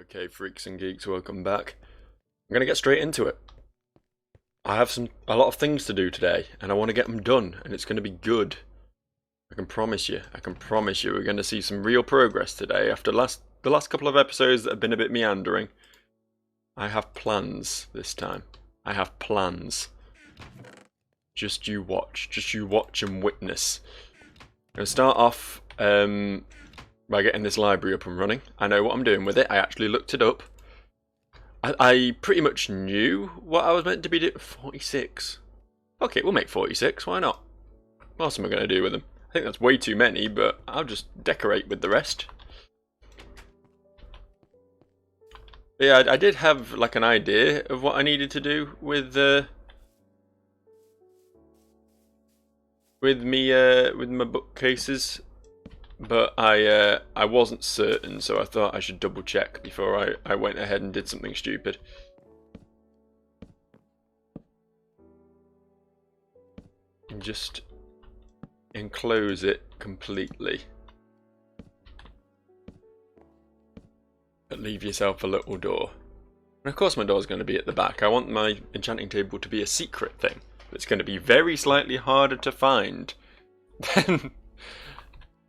Okay, freaks and geeks, welcome back. I'm gonna get straight into it. I have a lot of things to do today, and I want to get them done, and it's gonna be good. I can promise you. I can promise you, we're gonna see some real progress today. After the last couple of episodes that have been a bit meandering, I have plans this time. I have plans. Just you watch and witness. I'm gonna start off by getting this library up and running. I know what I'm doing with it. I actually looked it up. I pretty much knew what I was meant to be doing. 46. Okay, we'll make 46. Why not? What else am I going to do with them? I think that's way too many, but I'll just decorate with the rest. But yeah, I did have like an idea of what I needed to do with my bookcases, but I wasn't certain, so I thought I should double check before I went ahead and did something stupid. And just enclose it completely. But leave yourself a little door. And of course my door's going to be at the back. I want my enchanting table to be a secret thing. That's going to be very slightly harder to find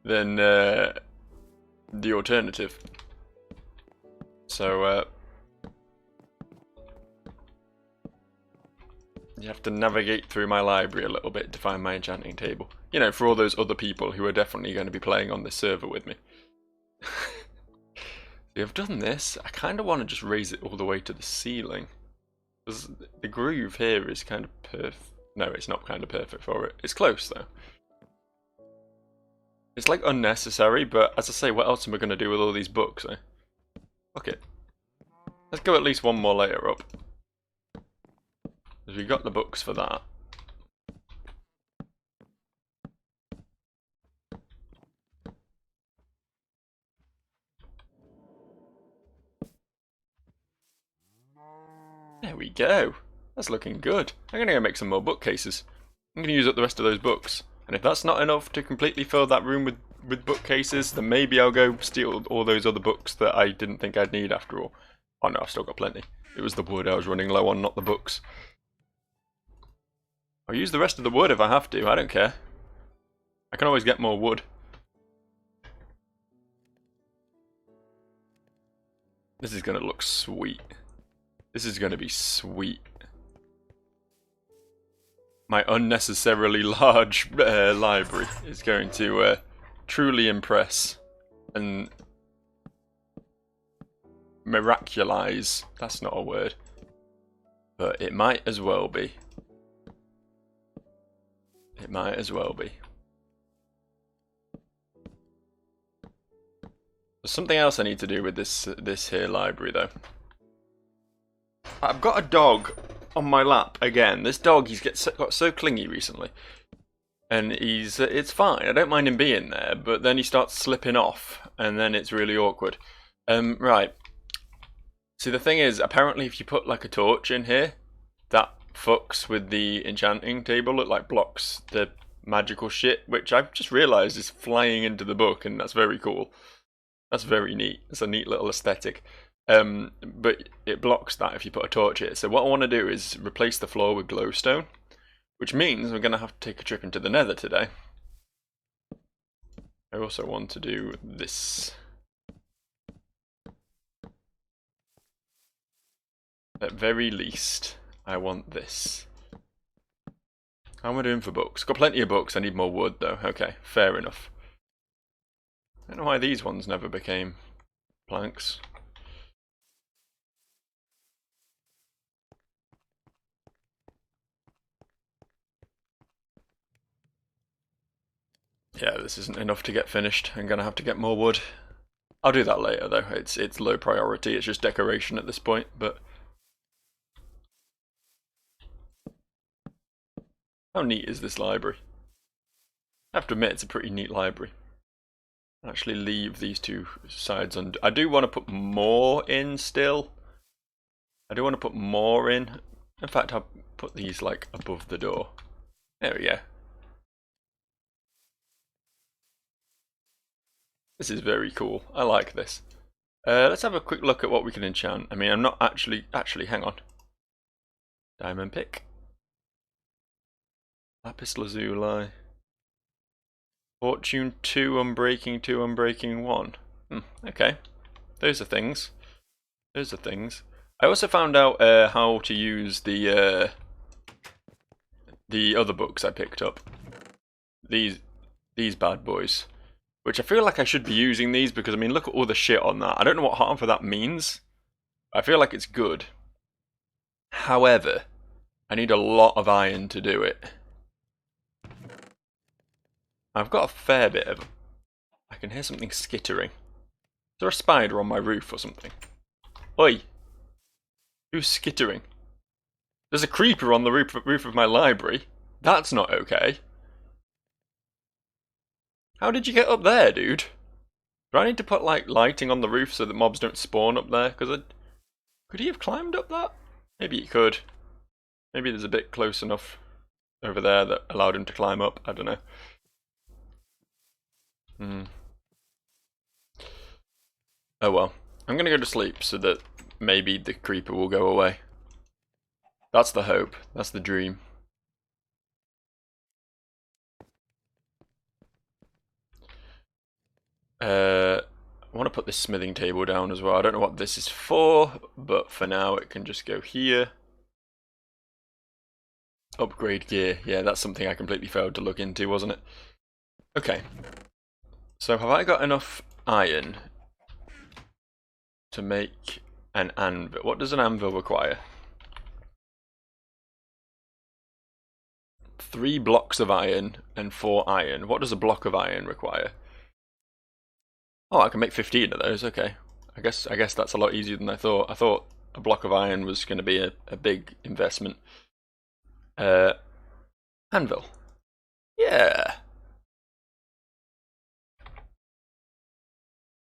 than the alternative. So you have to navigate through my library a little bit to find my enchanting table. You know, for all those other people who are definitely going to be playing on this server with me. So I've done this. I kind of want to just raise it all the way to the ceiling. Because the groove here is kind of perfect. No, it's not kind of perfect for it. It's close though. It's like unnecessary, but as I say, what else am I going to do with all these books? Eh? Fuck it. Let's go at least one more layer up. Because we got the books for that. There we go. That's looking good. I'm going to go make some more bookcases. I'm going to use up the rest of those books. And if that's not enough to completely fill that room with bookcases, then maybe I'll go steal all those other books that I didn't think I'd need after all. Oh no, I've still got plenty. It was the wood I was running low on, not the books. I'll use the rest of the wood if I have to, I don't care. I can always get more wood. This is going to look sweet. This is going to be sweet. My unnecessarily large library is going to truly impress and miraculize. That's not a word, but it might as well be. It might as well be. There's something else I need to do with this here library though. I've got a dog on my lap again. This dog, got so clingy recently, and it's fine. I don't mind him being there, but then he starts slipping off, and then it's really awkward. Right. See, the thing is, apparently, if you put like a torch in here, that fucks with the enchanting table. It like blocks the magical shit, which I've just realised is flying into the book, and that's very cool. That's very neat. It's a neat little aesthetic. But it blocks that if you put a torch here. So what I want to do is replace the floor with glowstone, which means we're going to have to take a trip into the nether today. I also want to do this. At very least, I want this. How am I doing for books? Got plenty of books, I need more wood though. Okay, fair enough. I don't know why these ones never became planks. Yeah, this isn't enough to get finished. I'm gonna have to get more wood. I'll do that later though. It's low priority. It's just decoration at this point, but how neat is this library? I have to admit it's a pretty neat library. I'll actually leave these two sides on. I do want to put more in still. I do want to put more in. In fact, I'll put these like above the door. There we go. This is very cool. I like this. Let's have a quick look at what we can enchant. I mean, I'm not actually, hang on. Diamond pick. Lapis lazuli. Fortune 2, Unbreaking 2, Unbreaking 1. Okay. Those are things. Those are things. I also found out how to use the other books I picked up. These bad boys. Which I feel like I should be using these because, I mean, look at all the shit on that. I don't know what harmful that means. I feel like it's good. However, I need a lot of iron to do it. I've got a fair bit of... I can hear something skittering. Is there a spider on my roof or something? Oi! Who's skittering? There's a creeper on the roof of my library. That's not okay. How did you get up there, dude? Do I need to put, like, lighting on the roof so that mobs don't spawn up there? Because could he have climbed up that? Maybe he could. Maybe there's a bit close enough over there that allowed him to climb up. I don't know. Oh well. I'm gonna go to sleep so that maybe the creeper will go away. That's the hope. That's the dream. I want to put this smithing table down as well. I don't know what this is for, but for now it can just go here. Upgrade gear. Yeah, that's something I completely failed to look into, wasn't it? Okay. So have I got enough iron to make an anvil? What does an anvil require? 3 blocks of iron and 4 iron. What does a block of iron require? Oh, I can make 15 of those. Okay. I guess that's a lot easier than I thought. I thought a block of iron was going to be a big investment. Anvil. Yeah.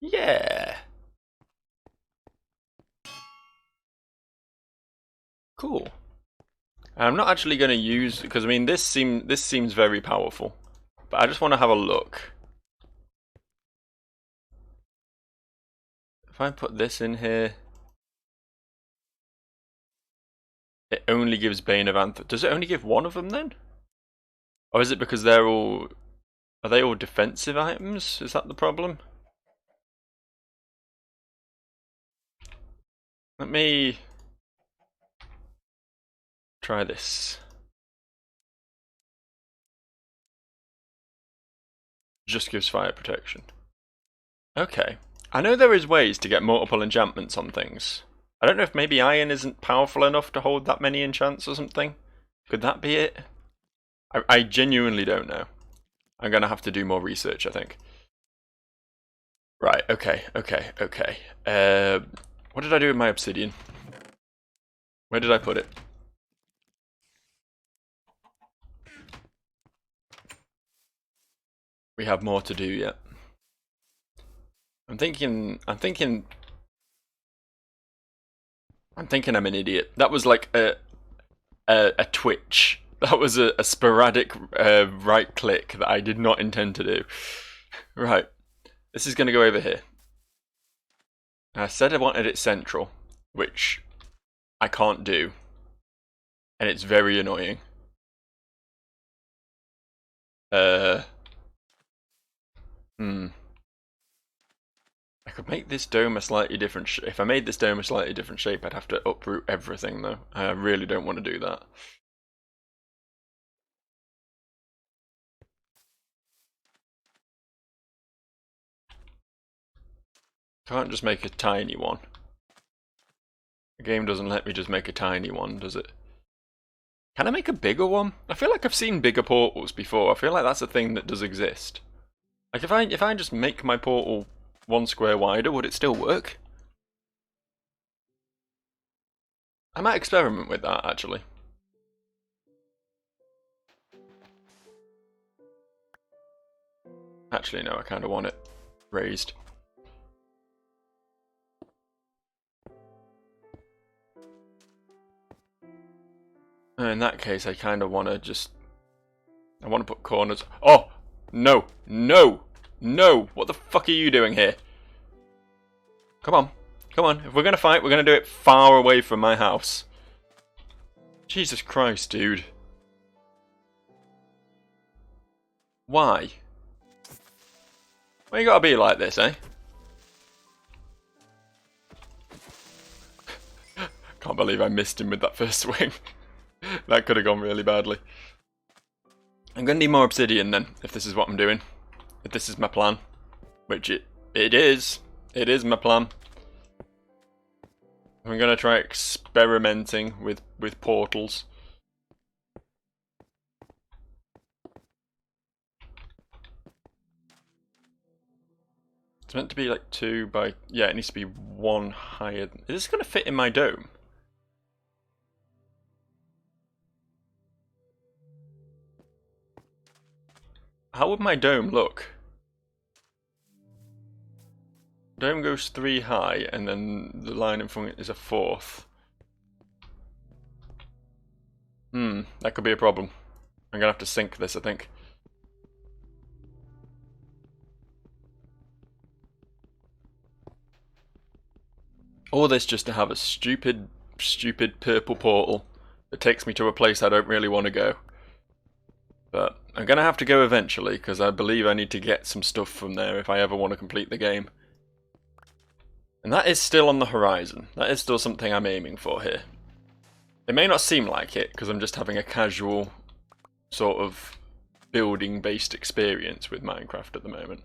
Yeah. Cool. I'm not actually going to use, because I mean this seems very powerful, but I just want to have a look. If I put this in here, it only gives Bane of Anthem. Does it only give one of them then? Or is it because are they all defensive items? Is that the problem? Let me try this. Just gives fire protection. Okay. I know there is ways to get multiple enchantments on things. I don't know if maybe iron isn't powerful enough to hold that many enchants or something. Could that be it? I genuinely don't know. I'm going to have to do more research, I think. Right, okay. What did I do with my obsidian? Where did I put it? We have more to do yet. I'm thinking I'm an idiot. That was like a twitch. That was a sporadic right click that I did not intend to do. Right. This is going to go over here. I said I wanted it central, which I can't do. And it's very annoying. I could make this dome a slightly different shape. If I made this dome a slightly different shape, I'd have to uproot everything, though. I really don't want to do that. Can't just make a tiny one. The game doesn't let me just make a tiny one, does it? Can I make a bigger one? I feel like I've seen bigger portals before. I feel like that's a thing that does exist. Like if I just make my portal 1 square wider, would it still work? I might experiment with that, actually. Actually, no, I kind of want it raised. In that case, I kind of want to just... I want to put corners... Oh! No! No! No! What the fuck are you doing here? Come on. Come on. If we're going to fight, we're going to do it far away from my house. Jesus Christ, dude. Why? Why you gotta be like this, eh? Can't believe I missed him with that first swing. That could have gone really badly. I'm gonna need more obsidian then, if this is what I'm doing. If this is my plan. Which it is. It is my plan. I'm gonna try experimenting with portals. It's meant to be like 2 by... Yeah, it needs to be 1 higher. Is this going to fit in my dome? How would my dome look? Dome goes 3 high, and then the line in front is a 4th. That could be a problem. I'm going to have to sink this, I think. All this just to have a stupid purple portal that takes me to a place I don't really want to go. But I'm going to have to go eventually, because I believe I need to get some stuff from there if I ever want to complete the game. And that is still on the horizon. That is still something I'm aiming for here. It may not seem like it, because I'm just having a casual sort of building-based experience with Minecraft at the moment.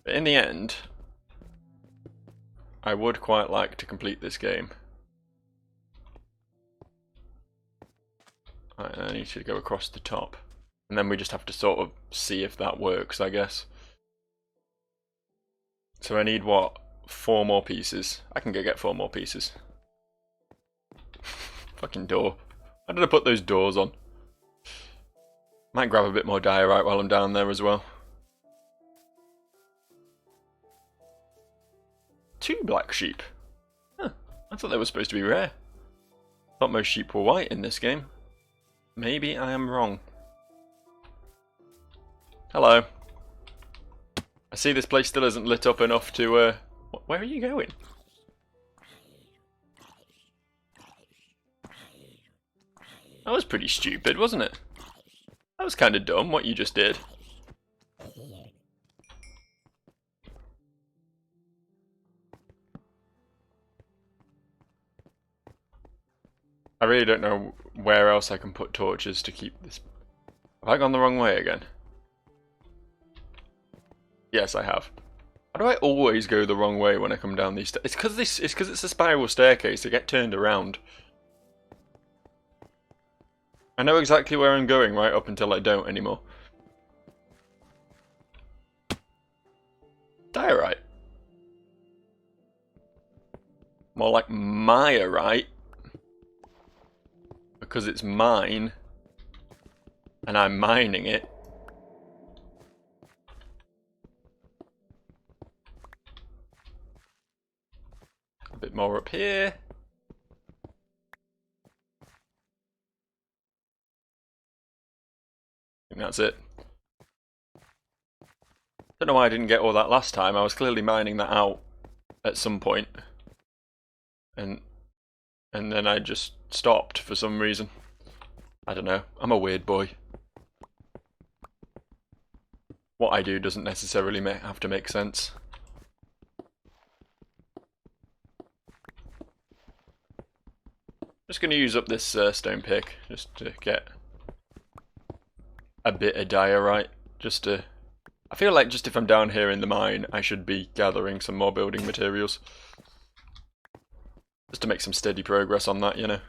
But in the end, I would quite like to complete this game. Right, I need to go across the top. And then we just have to sort of see if that works, I guess. So I need, what, 4 more pieces? I can go get 4 more pieces. Fucking door. How did I put those doors on? Might grab a bit more diorite while I'm down there as well. 2 black sheep. Huh, I thought they were supposed to be rare. I thought most sheep were white in this game. Maybe I am wrong. Hello. I see this place still isn't lit up enough to, where are you going? That was pretty stupid, wasn't it? That was kind of dumb, what you just did. I really don't know where else I can put torches to keep this... Have I gone the wrong way again? Yes, I have. How do I always go the wrong way when I come down these stairs? It's because it's a spiral staircase. I get turned around. I know exactly where I'm going right up until I don't anymore. Diorite. More like Myerite. Because it's mine. And I'm mining it. A bit more up here. I think that's it. Don't know why I didn't get all that last time. I was clearly mining that out at some point. And then I just stopped for some reason. I don't know. I'm a weird boy. What I do doesn't necessarily have to make sense. Just going to use up this stone pick just to get a bit of diorite. I feel like just if I'm down here in the mine, I should be gathering some more building materials. Just to make some steady progress on that, you know.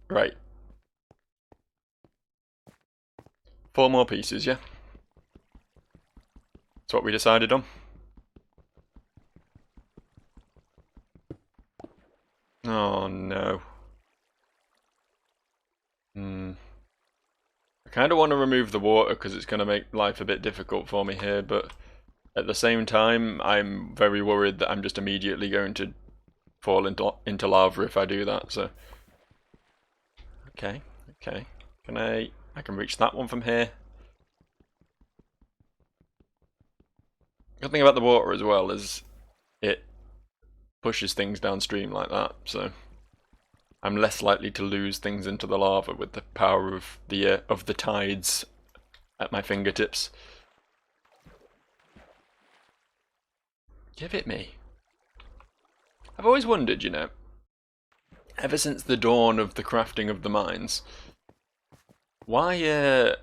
Right. 4 more pieces, yeah? That's what we decided on. Oh no. I kind of want to remove the water because it's going to make life a bit difficult for me here, but at the same time, I'm very worried that I'm just immediately going to fall into lava if I do that, so... Okay. I can reach that one from here. Good thing about the water as well is it pushes things downstream like that, so I'm less likely to lose things into the lava with the power of the tides at my fingertips. Give it me. I've always wondered, you know, ever since the dawn of the crafting of the mines, why you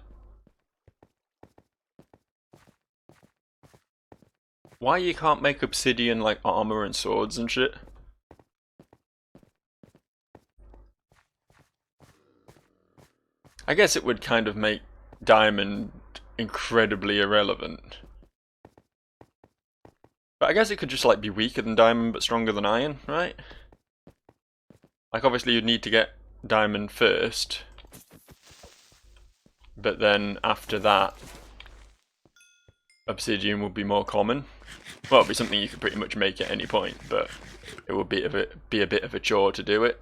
can't make obsidian like armor and swords and shit? I guess it would kind of make diamond incredibly irrelevant. But I guess it could just like be weaker than diamond but stronger than iron, right? Like obviously you'd need to get diamond first, but then after that obsidian would be more common. Well, it'd be something you could pretty much make at any point, but it would be a bit of a chore to do it.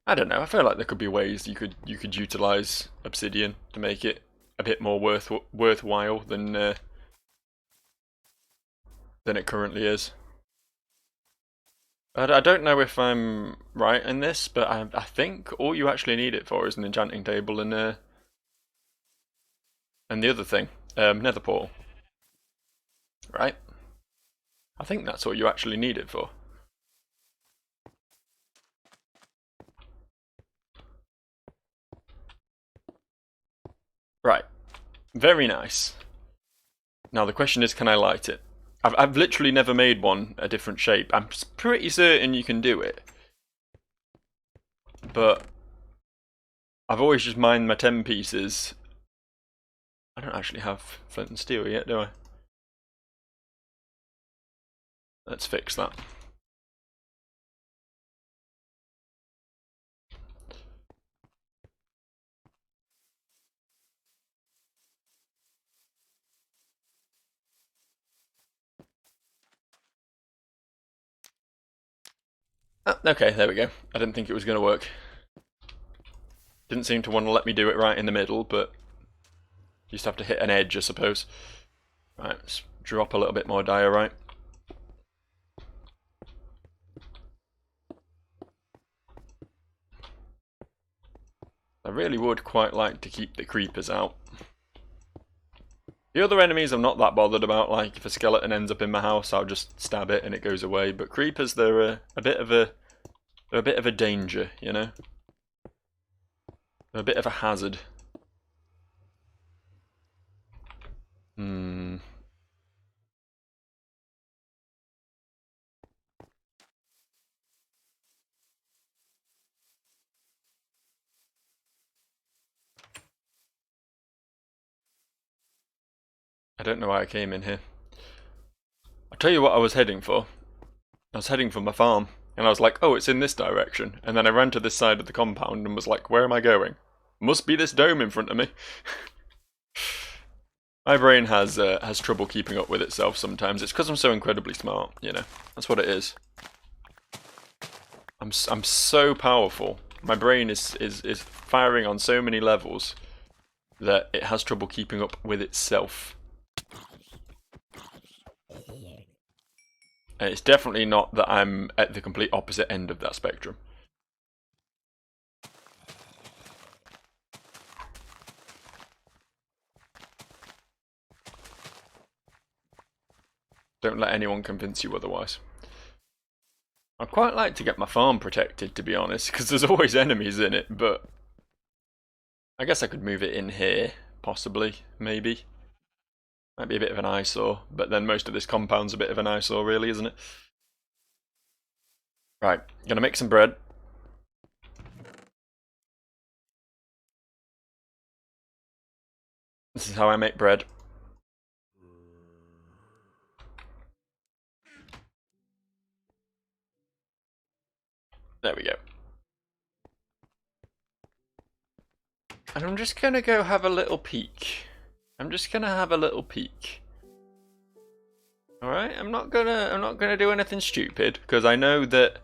I don't know. I feel like there could be ways you could utilize obsidian to make it a bit more worthwhile than it currently is. I don't know if I'm right in this, but I think all you actually need it for is an enchanting table and the other thing, nether portal. Right? I think that's what you actually need it for. Right. Very nice. Now the question is, can I light it? I've literally never made one a different shape. I'm pretty certain you can do it. But I've always just mined my 10 pieces. I don't actually have flint and steel yet, do I? Let's fix that. Oh, okay, there we go. I didn't think it was going to work. Didn't seem to want to let me do it right in the middle, but you just have to hit an edge, I suppose. Right, let's drop a little bit more diorite. I really would quite like to keep the creepers out. The other enemies I'm not that bothered about, like if a skeleton ends up in my house I'll just stab it and it goes away, but creepers, they're a bit of a danger, you know? They're a bit of a hazard. I don't know why I came in here. I'll tell you what I was heading for. I was heading for my farm, and I was like, oh, it's in this direction. And then I ran to this side of the compound and was like, where am I going? Must be this dome in front of me. My brain has trouble keeping up with itself sometimes. It's because I'm so incredibly smart, you know. That's what it is. I'm so powerful. My brain is firing on so many levels that it has trouble keeping up with itself. And it's definitely not that I'm at the complete opposite end of that spectrum. Don't let anyone convince you otherwise. I'd quite like to get my farm protected, to be honest, because there's always enemies in it, but I guess I could move it in here, possibly, maybe. Might be a bit of an eyesore, but then most of this compound's a bit of an eyesore, really, isn't it? Right, gonna make some bread. This is how I make bread. There we go. And I'm just gonna go have a little peek. Alright, I'm not gonna do anything stupid, because I know that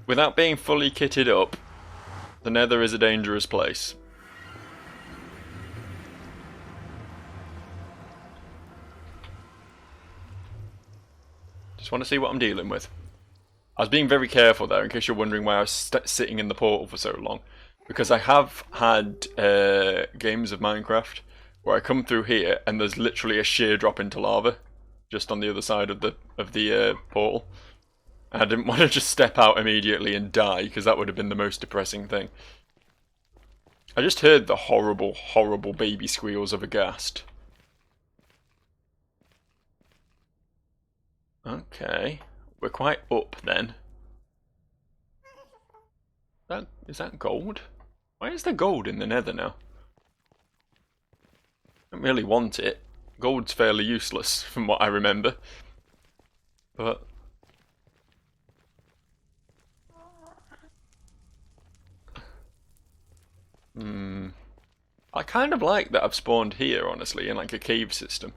without being fully kitted up, the Nether is a dangerous place. Just want to see what I'm dealing with. I was being very careful there, in case you're wondering why I was sitting in the portal for so long. Because I have had games of Minecraft where I come through here and there's literally a sheer drop into lava just on the other side of the portal. And I didn't want to just step out immediately and die, because that would have been the most depressing thing. I just heard the horrible, horrible baby squeals of a ghast. Okay, we're quite up then. Is that gold? Why is there gold in the nether now? I don't really want it. Gold's fairly useless from what I remember. But... I kind of like that I've spawned here, honestly, in like a cave system.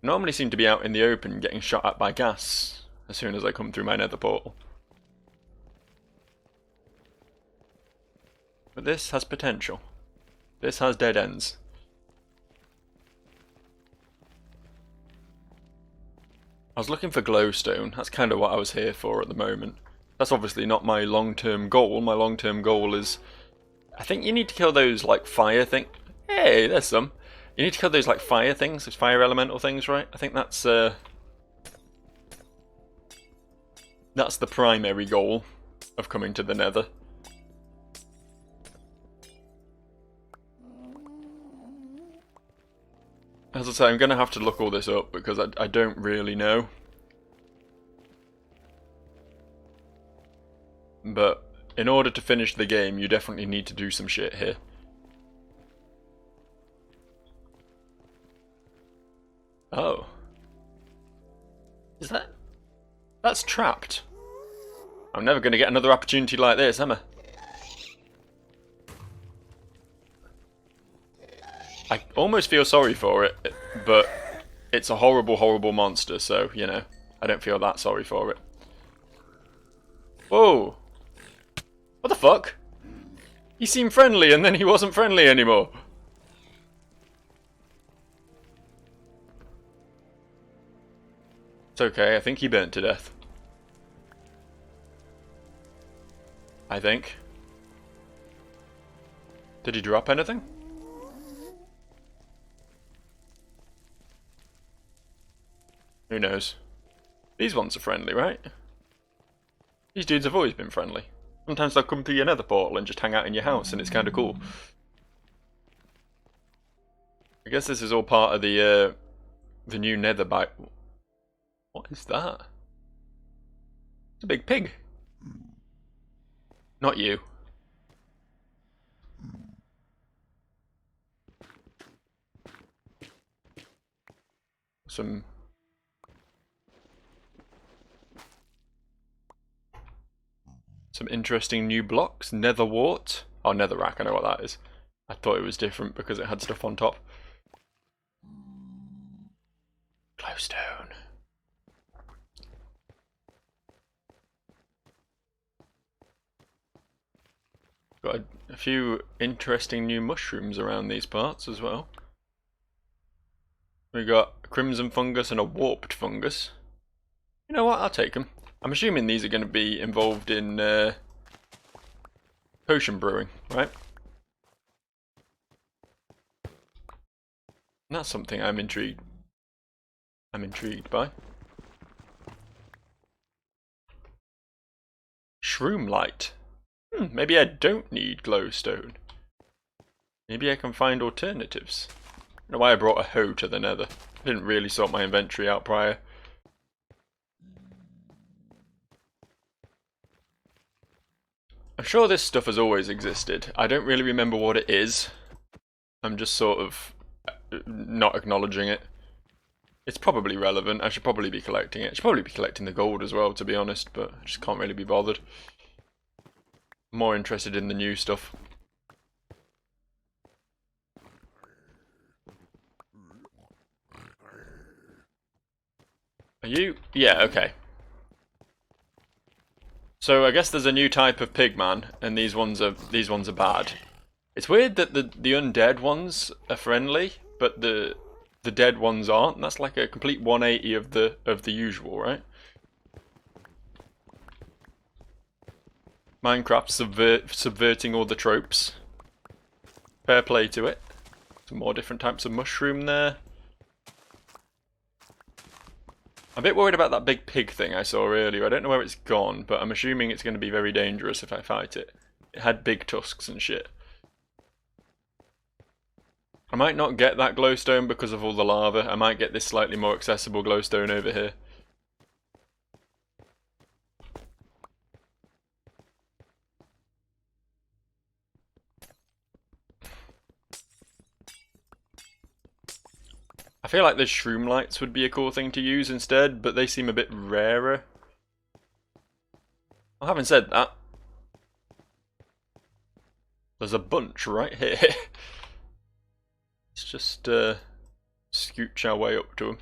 Normally seem to be out in the open getting shot at by gas as soon as I come through my nether portal. But this has potential. This has dead ends. I was looking for glowstone. That's kind of what I was here for at the moment. That's obviously not my long-term goal. My long-term goal is... I think you need to kill those, like, fire things. Hey, there's some. You need to kill those, like, fire things. Those fire elemental things, right? I think that's the primary goal of coming to the nether. As I say, I'm going to have to look all this up because I don't really know. But in order to finish the game, you definitely need to do some shit here. Oh. Is that... That's trapped. I'm never going to get another opportunity like this, am I? I almost feel sorry for it, but it's a horrible, horrible monster, so, you know, I don't feel that sorry for it. Whoa! What the fuck? He seemed friendly and then he wasn't friendly anymore. It's okay, I think he burnt to death. I think. Did he drop anything? Who knows? These ones are friendly, right? These dudes have always been friendly. Sometimes they'll come through your nether portal and just hang out in your house, and it's kind of cool. I guess this is all part of the new nether bite. What is that? It's a big pig. Not you. Some interesting new blocks. Netherwort. Oh, netherrack, I know what that is. I thought it was different because it had stuff on top. Glowstone. Got a few interesting new mushrooms around these parts as well. We got a crimson fungus and a warped fungus. You know what? I'll take them. I'm assuming these are going to be involved in potion brewing, right? And that's something I'm intrigued by. Shroom light. Maybe I don't need glowstone. Maybe I can find alternatives. I don't know why I brought a hoe to the nether. I didn't really sort my inventory out prior. I'm sure this stuff has always existed. I don't really remember what it is. I'm just sort of not acknowledging it. It's probably relevant. I should probably be collecting it. I should probably be collecting the gold as well, to be honest, but I just can't really be bothered. I'm more interested in the new stuff. Are you? Yeah, okay. So I guess there's a new type of pigman, and these ones are bad. It's weird that the undead ones are friendly, but the the dead ones aren't. That's like a complete 180 of the usual, right? Minecraft subverting all the tropes. Fair play to it. Some more different types of mushroom there. I'm a bit worried about that big pig thing I saw earlier. I don't know where it's gone, but I'm assuming it's going to be very dangerous if I fight it. It had big tusks and shit. I might not get that glowstone because of all the lava. I might get this slightly more accessible glowstone over here. I feel like the shroom lights would be a cool thing to use instead, but they seem a bit rarer. Well, having said that, there's a bunch right here. Let's just scooch our way up to them.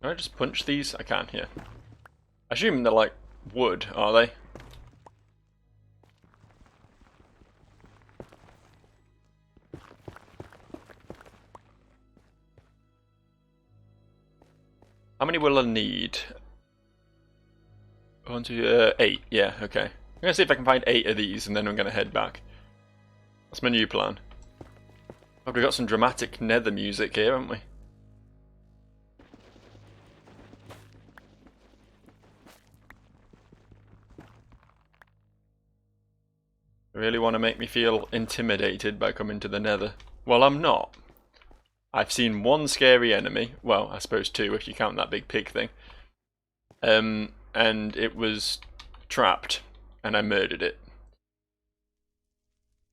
Can I just punch these? I can, yeah. I assume they're like wood, are they? How many will I need? 1, 2, 8. Yeah, okay. I'm gonna see if I can find 8 of these, and then I'm gonna head back. That's my new plan. Oh, we've got some dramatic nether music here, haven't we? Really want to make me feel intimidated by coming to the nether. Well, I'm not. I've seen one scary enemy. Well, I suppose 2 if you count that big pig thing. And it was trapped, and I murdered it.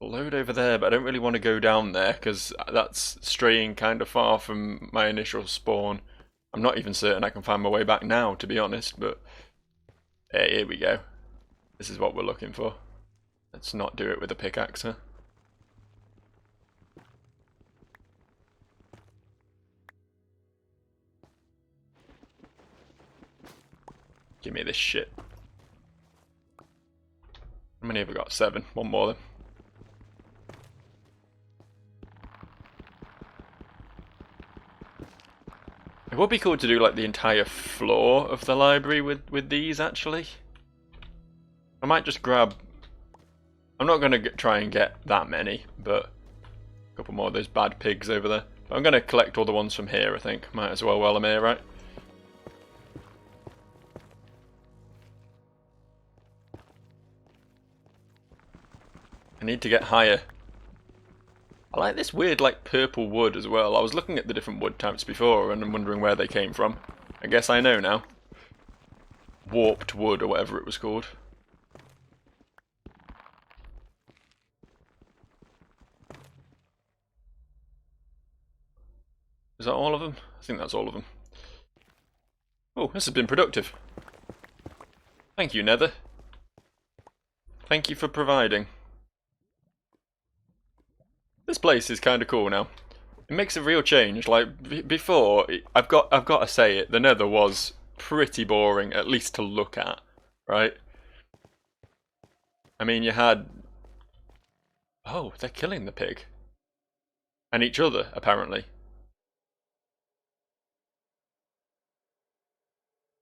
Load over there, but I don't really want to go down there because that's straying kind of far from my initial spawn. I'm not even certain I can find my way back now, to be honest, but hey, here we go. This is what we're looking for. Let's not do it with a pickaxe, huh? Give me this shit. How many have we got? 7. One more then. It would be cool to do like the entire floor of the library with these, actually. I might just grab... I'm not going to try and get that many, but a couple more of those bad pigs over there. I'm going to collect all the ones from here, I think. Might as well while I'm here, right? I need to get higher. I like this weird, like, purple wood as well. I was looking at the different wood types before and I'm wondering where they came from. I guess I know now. Warped wood, or whatever it was called. Is that all of them? I think that's all of them. Oh, this has been productive. Thank you, Nether. Thank you for providing. This place is kind of cool now. It makes a real change. Like before, I've got to say it. The Nether was pretty boring, at least to look at, right? I mean, you had... Oh, they're killing the pig. And each other, apparently.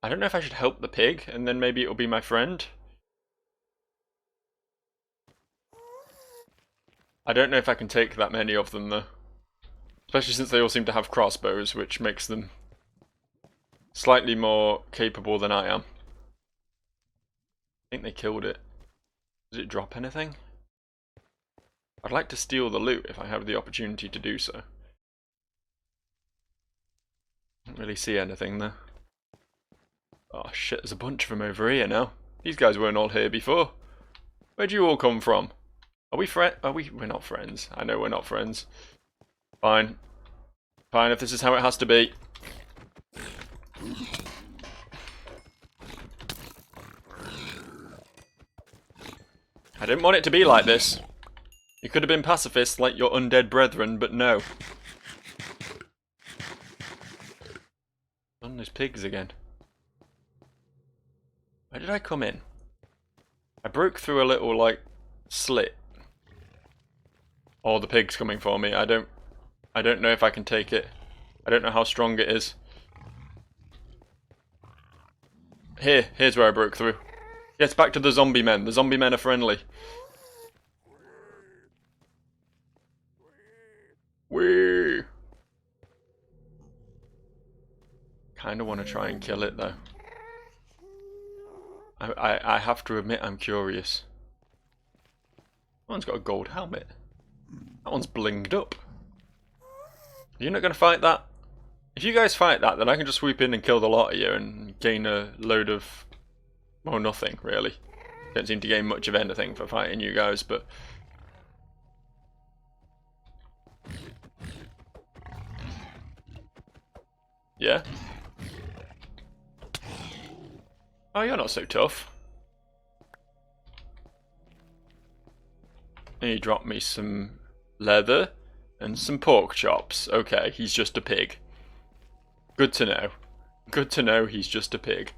I don't know if I should help the pig, and then maybe it'll be my friend. I don't know if I can take that many of them, though. Especially since they all seem to have crossbows, which makes them slightly more capable than I am. I think they killed it. Does it drop anything? I'd like to steal the loot if I have the opportunity to do so. Don't really see anything there. Oh shit, there's a bunch of them over here now. These guys weren't all here before. Where'd you all come from? Are we we're not friends. I know we're not friends. Fine. Fine, if this is how it has to be. I didn't want it to be like this. You could have been pacifists like your undead brethren, but no. On those pigs again. Where did I come in? I broke through a little, like, slit. Or the pig's coming for me. I don't know if I can take it. I don't know how strong it is. Here's where I broke through. Yes, back to the zombie men. The zombie men are friendly. Whee! Kinda want to try and kill it though. I have to admit I'm curious. That one's got a gold helmet. That one's blinged up. You're not going to fight that? If you guys fight that, then I can just swoop in and kill the lot of you and gain a load of... well, nothing, really. Don't seem to gain much of anything for fighting you guys, but... yeah? Oh, you're not so tough. And he dropped me some leather and some pork chops. Okay, he's just a pig. Good to know. Good to know he's just a pig.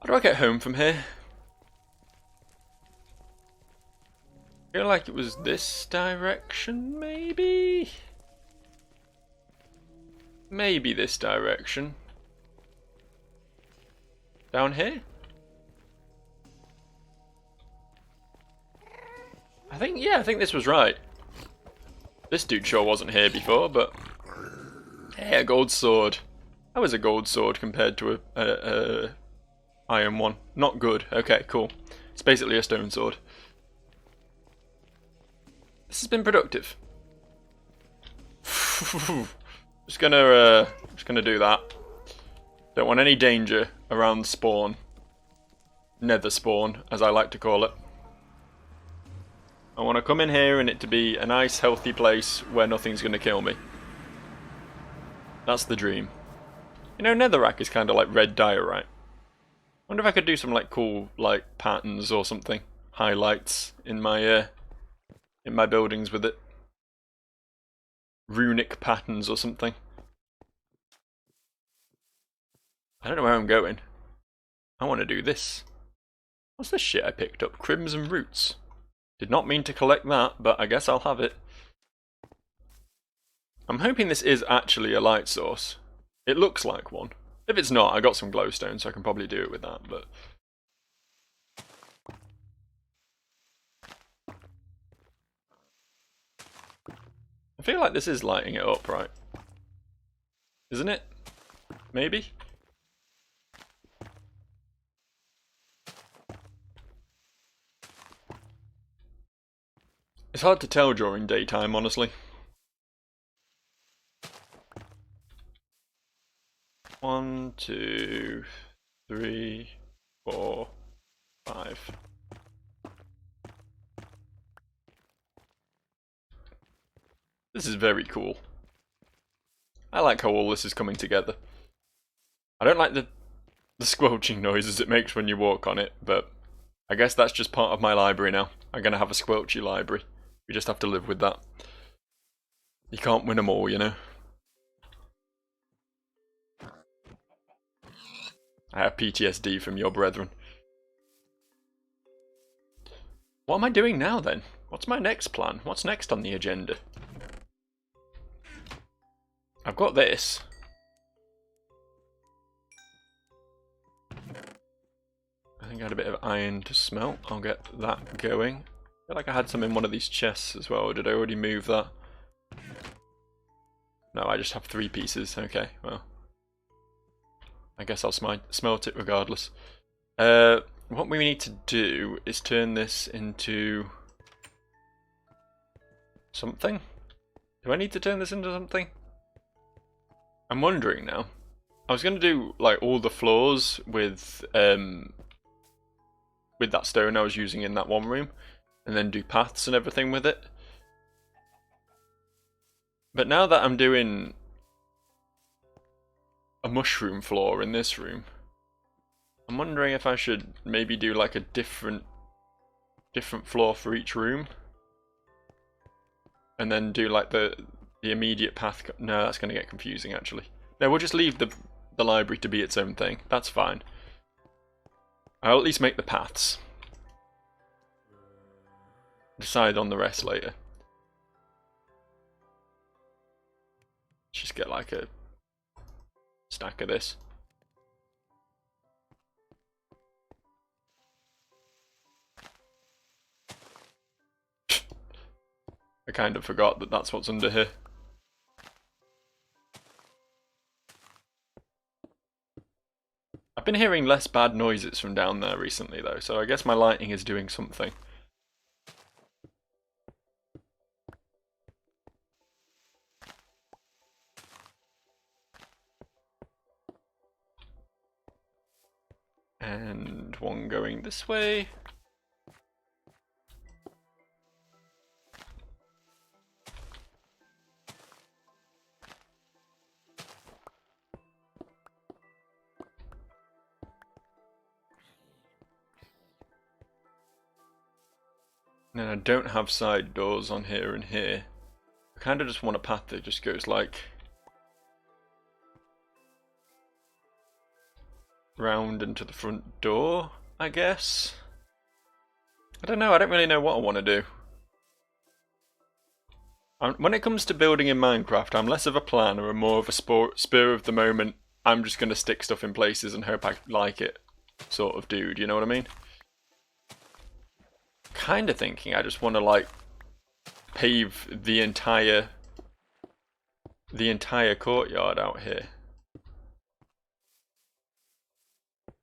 How do I get home from here? I feel like it was this direction, maybe? Maybe this direction. Down here? I think this was right. This dude sure wasn't here before, but... hey, a gold sword. That was a gold sword compared to a iron one. Not good. Okay, cool. It's basically a stone sword. This has been productive. Just gonna do that. Don't want any danger around spawn. Nether spawn, as I like to call it. I want to come in here and it to be a nice, healthy place where nothing's gonna kill me. That's the dream. You know, netherrack is kind of like red diorite. Wonder if I could do some like cool like patterns or something, highlights in my buildings with it. Runic patterns or something. I don't know where I'm going. I want to do this. What's this shit I picked up? Crimson Roots. Did not mean to collect that, but I guess I'll have it. I'm hoping this is actually a light source. It looks like one. If it's not, I got some glowstone, so I can probably do it with that, but... I feel like this is lighting it up, right? Isn't it? Maybe? It's hard to tell during daytime, honestly. 1, 2, 3, 4, 5. This is very cool. I like how all this is coming together. I don't like the squelching noises it makes when you walk on it, but I guess that's just part of my library now. I'm gonna have a squelchy library. We just have to live with that. You can't win them all, you know. I have PTSD from your brethren. What am I doing now then? What's my next plan? What's next on the agenda? I've got this. I think I had a bit of iron to smelt. I'll get that going. I feel like I had some in one of these chests as well. Did I already move that? No, I just have 3 pieces. Okay, well. I guess I'll smelt it regardless. What we need to do is turn this into... something? Do I need to turn this into something? I'm wondering now. I was going to do like all the floors with that stone I was using in that one room, and then do paths and everything with it. But now that I'm doing a mushroom floor in this room, I'm wondering if I should maybe do like a different floor for each room, and then do like the immediate path. No, that's going to get confusing actually. No, we'll just leave the library to be its own thing. That's fine. I'll at least make the paths. Decide on the rest later. get like a stack of this. I kind of forgot that that's what's under here. I've been hearing less bad noises from down there recently though, so I guess my lighting is doing something. And one going this way. And then I don't have side doors on here and here. I kind of just want a path that just goes like round into the front door, I guess. I don't know, I don't really know what I want to do. When it comes to building in Minecraft, I'm less of a planner and more of a spur of the moment, I'm just going to stick stuff in places and hope I like it sort of dude, you know what I mean? Kind of thinking I just want to like pave the entire courtyard out here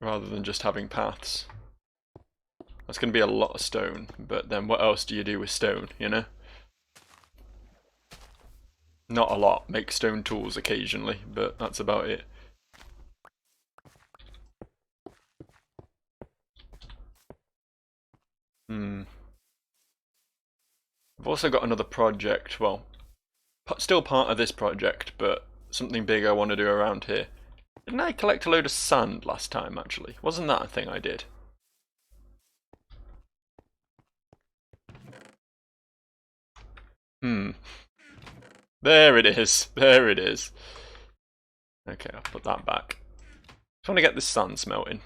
rather than just having paths. That's going to be a lot of stone, but then what else do you do with stone, you know? Not a lot. Make stone tools occasionally, but that's about it. I've also got another project, well, still part of this project, but something big I want to do around here. Didn't I collect a load of sand last time, actually? Wasn't that a thing I did? There it is. There it is. Okay, I'll put that back. Just want to get this sand smelting.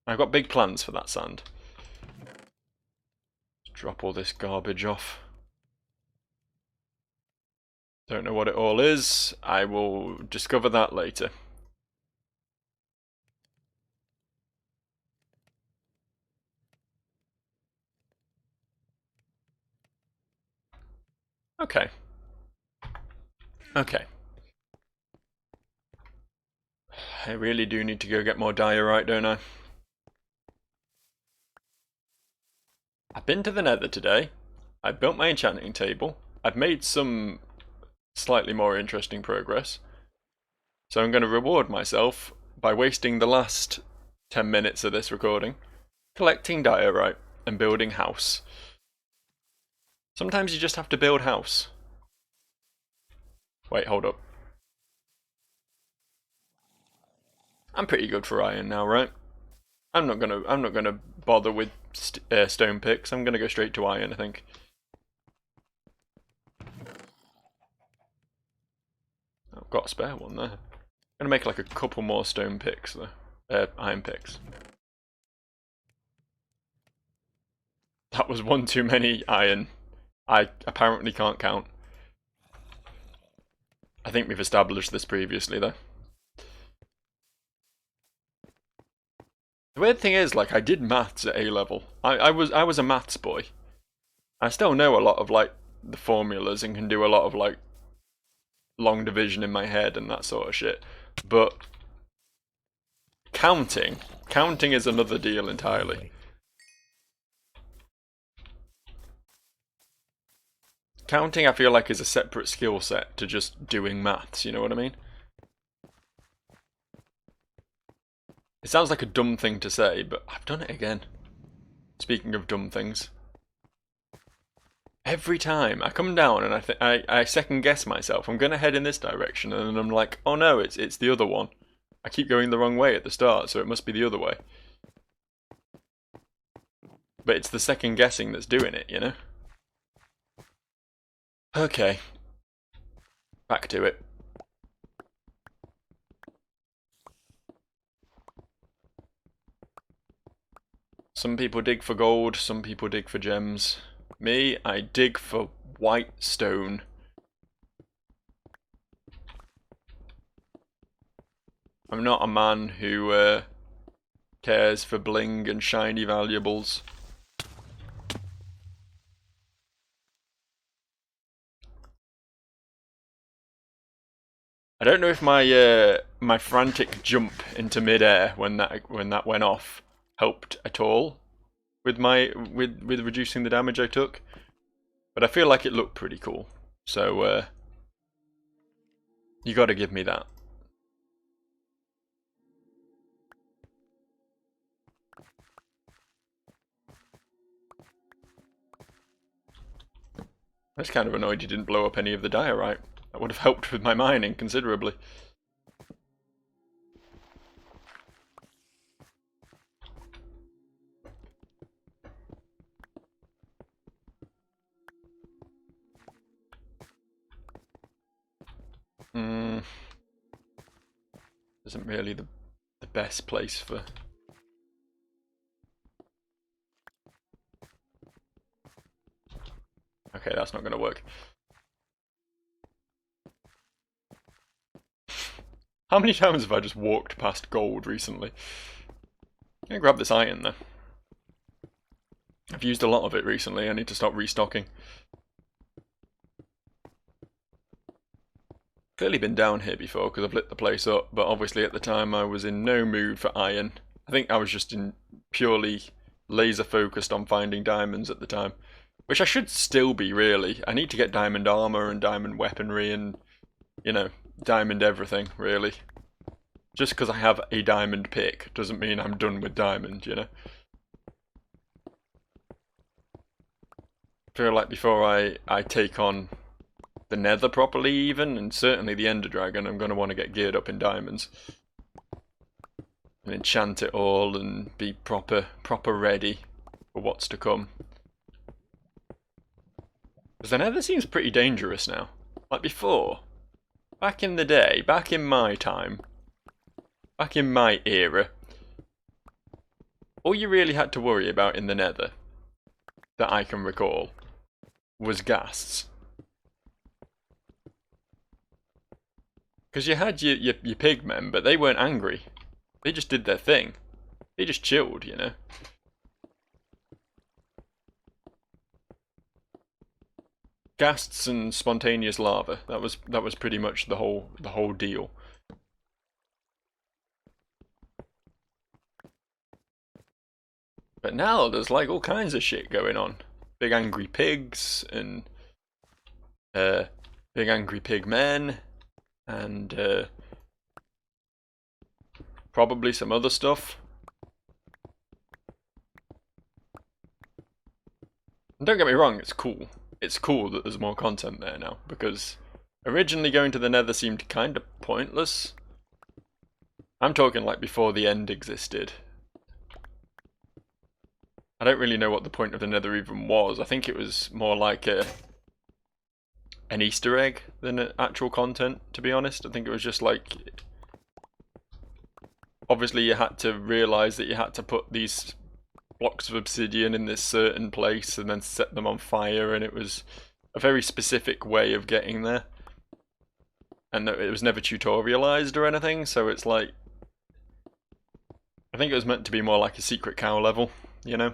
I've got big plans for that sand. Drop all this garbage off. Don't know what it all is. I will discover that later. Okay. Okay. I really do need to go get more diorite, don't I? I've been to the Nether today. I've built my enchanting table. I've made some slightly more interesting progress. So I'm going to reward myself by wasting the last 10 minutes of this recording collecting diorite and building house. Sometimes you just have to build house. Wait, hold up. I'm pretty good for iron now, right? I'm not gonna bother with stone picks. I'm gonna go straight to iron, I think. I've got a spare one there. I'm gonna make like a couple more stone picks though. Iron picks. That was one too many iron. I apparently can't count. I think we've established this previously though. The weird thing is, like, I did maths at A level. I was a maths boy. I still know a lot of like the formulas and can do a lot of like long division in my head and that sort of shit. But counting is another deal entirely. Counting, I feel like, is a separate skill set to just doing maths, you know what I mean? It sounds like a dumb thing to say, but I've done it again. Speaking of dumb things. Every time I come down and I second guess myself, I'm gonna head in this direction, and then I'm like, oh no, it's the other one. I keep going the wrong way at the start, so it must be the other way. But it's the second guessing that's doing it, you know? Okay. Back to it. Some people dig for gold, some people dig for gems. Me, I dig for white stone. I'm not a man who cares for bling and shiny valuables. I don't know if my my frantic jump into midair when that went off helped at all with with reducing the damage I took, but I feel like it looked pretty cool. So you got to give me that. I was kind of annoyed you didn't blow up any of the diorite. That would have helped with my mining considerably. Isn't really the best place for... Okay, that's not going to work. How many times have I just walked past gold recently? I'm gonna grab this iron though. I've used a lot of it recently, I need to stop restocking. Clearly been down here before because I've lit the place up, but obviously at the time I was in no mood for iron. I think I was just in purely laser focused on finding diamonds at the time. Which I should still be, really. I need to get diamond armor and diamond weaponry and, you know, diamond everything, really. Just because I have a diamond pick doesn't mean I'm done with diamond, you know. I feel like before I take on the nether properly even, and certainly the ender dragon, I'm going to want to get geared up in diamonds. And enchant it all and be proper ready for what's to come. Because the nether seems pretty dangerous now. Like before. Back in the day, back in my time, back in my era, all you really had to worry about in the nether, that I can recall, was ghasts. Because you had your pigmen, but they weren't angry. They just did their thing. They just chilled, you know. Ghasts and spontaneous lava. That was pretty much the whole deal. But now there's like all kinds of shit going on. Big angry pigs and big angry pig men and probably some other stuff. And don't get me wrong, it's cool. It's cool that there's more content there now, because originally going to the nether seemed kind of pointless. I'm talking like before the end existed. I don't really know what the point of the nether even was. I think it was more like an Easter egg than actual content, to be honest. I think it was just like... Obviously you had to realise that you had to put these blocks of obsidian in this certain place and then set them on fire, and it was a very specific way of getting there. And it was never tutorialized or anything, so it's like... I think it was meant to be more like a secret cow level, you know?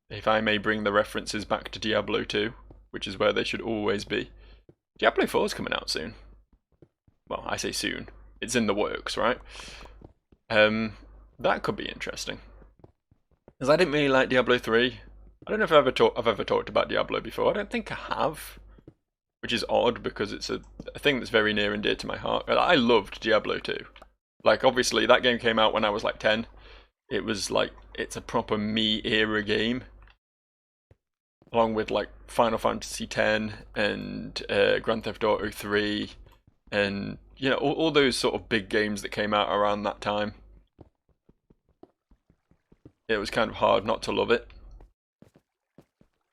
If I may bring the references back to Diablo 2, which is where they should always be. Diablo 4 is coming out soon. Well, I say soon. It's in the works, right? That could be interesting. Because I didn't really like Diablo 3. I don't know if I've ever talked about Diablo before. I don't think I have. Which is odd, because it's a thing that's very near and dear to my heart. I loved Diablo 2. Like, obviously, that game came out when I was like 10. It was like, it's a proper me era game. Along with like Final Fantasy X and Grand Theft Auto 3 and, you know, all those sort of big games that came out around that time. It was kind of hard not to love it.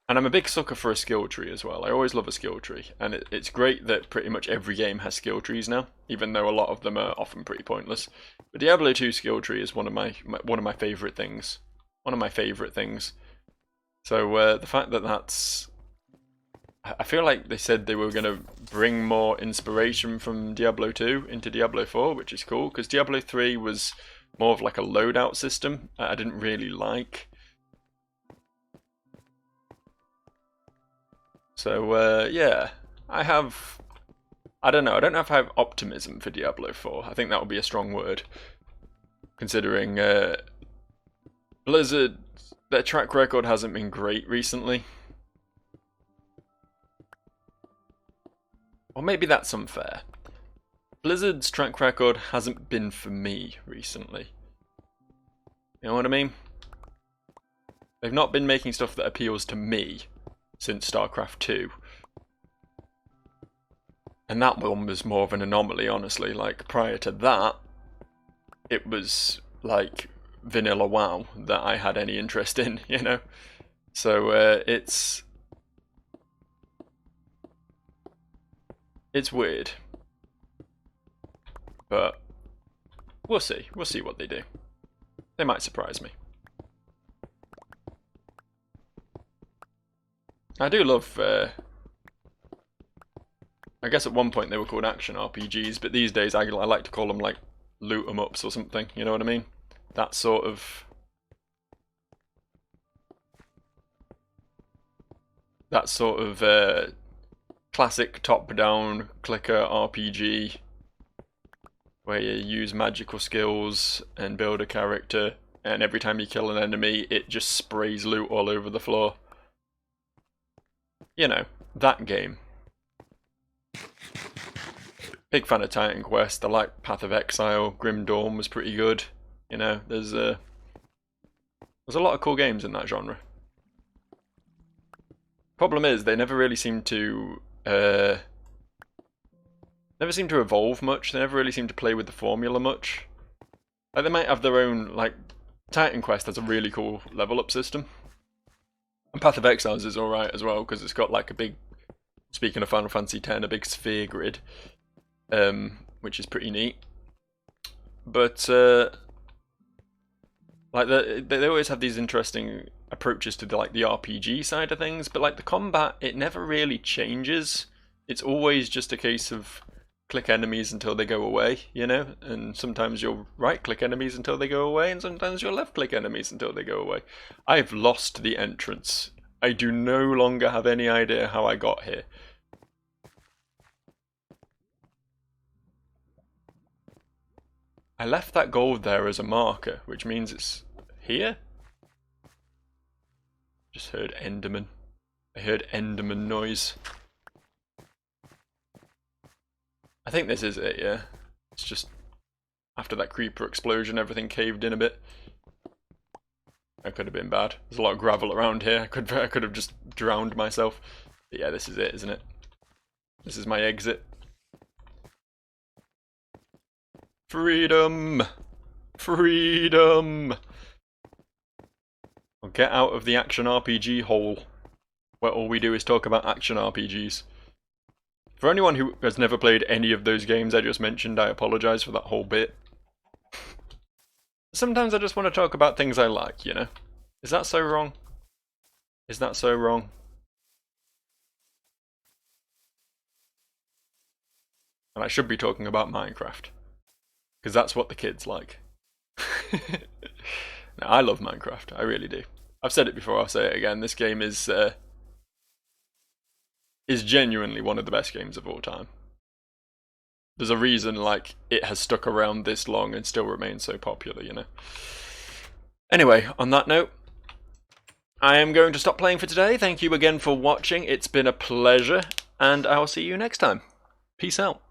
And I'm a big sucker for a skill tree as well. I always love a skill tree, and it's great that pretty much every game has skill trees now, even though a lot of them are often pretty pointless. But Diablo 2 skill tree is one of my favorite things. One of my favorite things. So the fact that that's I feel like they said they were going to bring more inspiration from Diablo 2 into Diablo 4, which is cool, because Diablo 3 was more of like a loadout system I didn't really like. So, yeah, I don't know if I have optimism for Diablo 4. I think that would be a strong word, considering Blizzard, their track record hasn't been great recently. Or maybe that's unfair. Blizzard's track record hasn't been for me recently. You know what I mean? They've not been making stuff that appeals to me since StarCraft 2. And that one was more of an anomaly, honestly. Like, prior to that, it was like vanilla WoW that I had any interest in, you know? So, it's weird. But we'll see. We'll see what they do. They might surprise me. I do love... I guess at one point they were called action RPGs, but these days I like to call them like loot 'em ups or something, you know what I mean? That sort of... classic top-down clicker RPG where you use magical skills and build a character, and every time you kill an enemy it just sprays loot all over the floor. You know, that game. Big fan of Titan Quest. I like Path of Exile. Grim Dawn was pretty good. You know, there's a lot of cool games in that genre. Problem is, they never really seem to evolve much. They never really seem to play with the formula much. Like, they might have their own, like, Titan Quest has a really cool level up system. And Path of Exiles is alright as well, because it's got like a big, speaking of Final Fantasy X, a big sphere grid, which is pretty neat. But like they always have these interesting approaches to the RPG side of things, but like the combat, it never really changes. It's always just a case of click enemies until they go away, you know? And sometimes you'll right-click enemies until they go away, and sometimes you'll left-click enemies until they go away. I've lost the entrance. I do no longer have any idea how I got here. I left that gold there as a marker, which means it's here? Just heard Enderman. I heard Enderman noise. I think this is it, yeah. It's just after that creeper explosion, everything caved in a bit. That could have been bad. There's a lot of gravel around here. I could have just drowned myself. But yeah, this is it, isn't it? This is my exit. Freedom! Freedom! I'll get out of the action RPG hole, where all we do is talk about action RPGs. For anyone who has never played any of those games I just mentioned, I apologise for that whole bit. Sometimes I just want to talk about things I like, you know? Is that so wrong? Is that so wrong? And I should be talking about Minecraft. Because that's what the kids like. No, I love Minecraft, I really do. I've said it before, I'll say it again. This game is genuinely one of the best games of all time. There's a reason, like, it has stuck around this long and still remains so popular, you know? Anyway, on that note, I am going to stop playing for today. Thank you again for watching. It's been a pleasure, and I'll see you next time. Peace out.